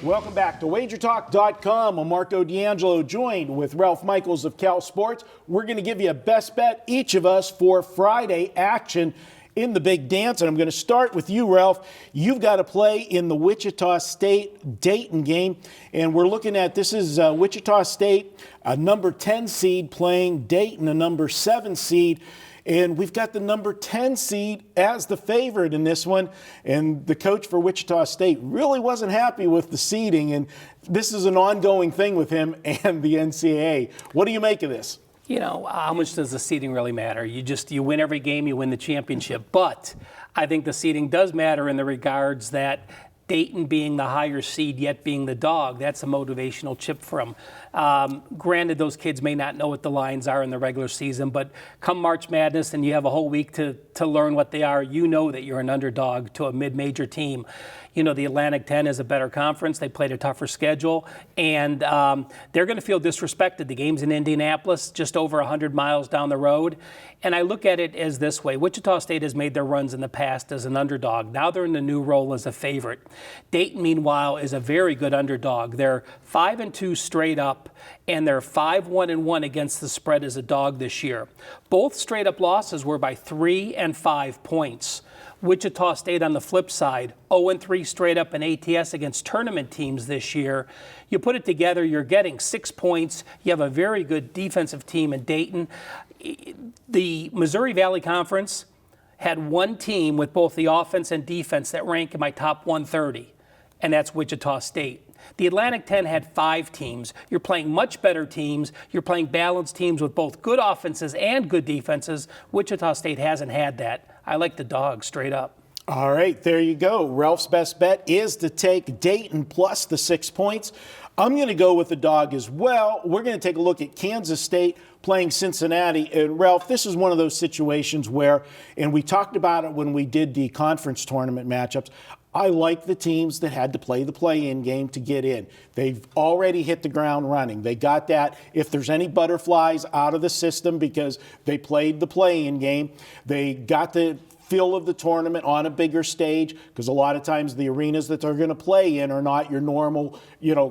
Welcome back to WagerTalk.com. I'm Marco D'Angelo, joined with Ralph Michaels of Cal Sports. We're going to give you a best bet, each of us, for Friday action in the big dance. And I'm going to start with you, Ralph. You've got to play in the Wichita State-Dayton game. And we're looking at, this is Wichita State, a number 10 seed, playing Dayton, a number 7 seed. And we've got the number 10 seed as the favorite in this one. And the coach for Wichita State really wasn't happy with the seeding. And this is an ongoing thing with him and the NCAA. What do you make of this? You know, how much does the seeding really matter? You win every game, you win the championship. But I think the seeding does matter in the regards that Dayton being the higher seed, yet being the dog, that's a motivational chip for them. Granted, those kids may not know what the lines are in the regular season, but come March Madness and you have a whole week to learn what they are, you know that you're an underdog to a mid-major team. You know, the Atlantic 10 is a better conference. They played a tougher schedule, and they're going to feel disrespected. The game's in Indianapolis, just over 100 miles down the road. And I look at it as this way. Wichita State has made their runs in the past as an underdog. Now they're in the new role as a favorite. Dayton, meanwhile, is a very good underdog. They're 5-2 straight up, and they're 5-1-1 against the spread as a dog this year. Both straight up losses were by 3 and 5 points. Wichita State on the flip side, 0-3 straight up in ATS against tournament teams this year. You put it together, you're getting 6 points. You have a very good defensive team in Dayton. The Missouri Valley Conference had one team with both the offense and defense that rank in my top 130, and that's Wichita State. The Atlantic 10 had 5 teams. You're playing much better teams. You're playing balanced teams with both good offenses and good defenses. Wichita State hasn't had that. I like the dog straight up. All right, there you go. Ralph's best bet is to take Dayton plus the 6 points. I'm going to go with the dog as well. We're going to take a look at Kansas State playing Cincinnati. And Ralph, this is one of those situations where, and we talked about it when we did the conference tournament matchups, I like the teams that had to play the play-in game to get in. They've already hit the ground running. They got that. If there's any butterflies out of the system because they played the play-in game, they got the feel of the tournament on a bigger stage, because a lot of times the arenas that they're going to play in are not your normal,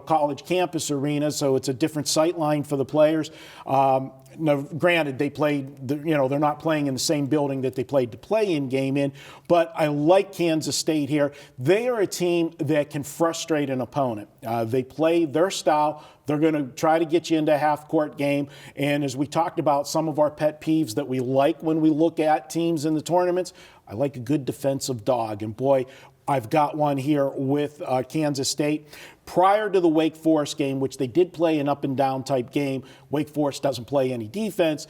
college campus arenas, so it's a different sight line for the players. Now, granted, they played, they're not playing in the same building that they played the play-in game in, but I like Kansas State here. They are a team that can frustrate an opponent. They play their style. They're going to try to get you into a half-court game. And as we talked about, some of our pet peeves that we like when we look at teams in the tournaments, I like a good defensive dog. And boy, I've got one here with Kansas State. Prior to the Wake Forest game, which they did play an up-and-down type game, Wake Forest doesn't play any defense.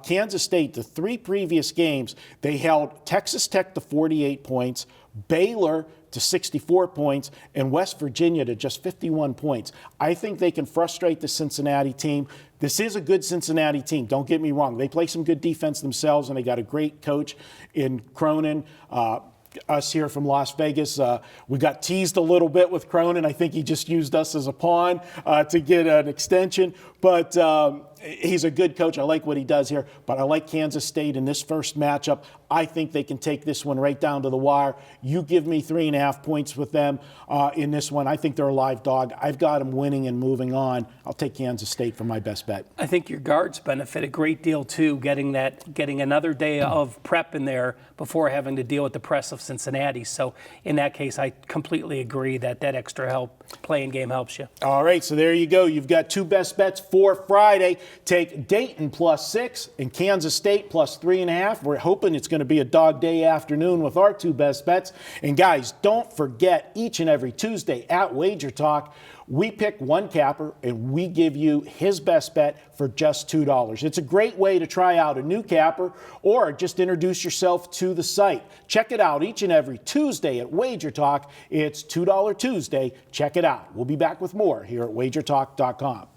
Kansas State, the 3 previous games, they held Texas Tech to 48 points, Baylor to 64 points, and West Virginia to just 51 points. I think they can frustrate the Cincinnati team. This is a good Cincinnati team, don't get me wrong. They play some good defense themselves, and they got a great coach in Cronin. Us here from Las Vegas, we got teased a little bit with Cronin. I think he just used us as a pawn to get an extension. But he's a good coach. I like what he does here. But I like Kansas State in this first matchup. I think they can take this one right down to the wire. You give me 3.5 points with them in this one. I think they're a live dog. I've got them winning and moving on. I'll take Kansas State for my best bet. I think your guards benefit a great deal too, getting another day of prep in there before having to deal with the press of Cincinnati. So in that case, I completely agree that extra playing game helps you. All right, so there you go. You've got 2 best bets for Friday. Take Dayton plus 6 and Kansas State plus 3.5. We're hoping it's going to be a dog day afternoon with our 2 best bets. And guys, don't forget, each and every Tuesday at Wager Talk, we pick one capper and we give you his best bet for just $2. It's a great way to try out a new capper or just introduce yourself to the site. Check it out each and every Tuesday at Wager Talk. It's $2 Tuesday. Check it out. We'll be back with more here at WagerTalk.com.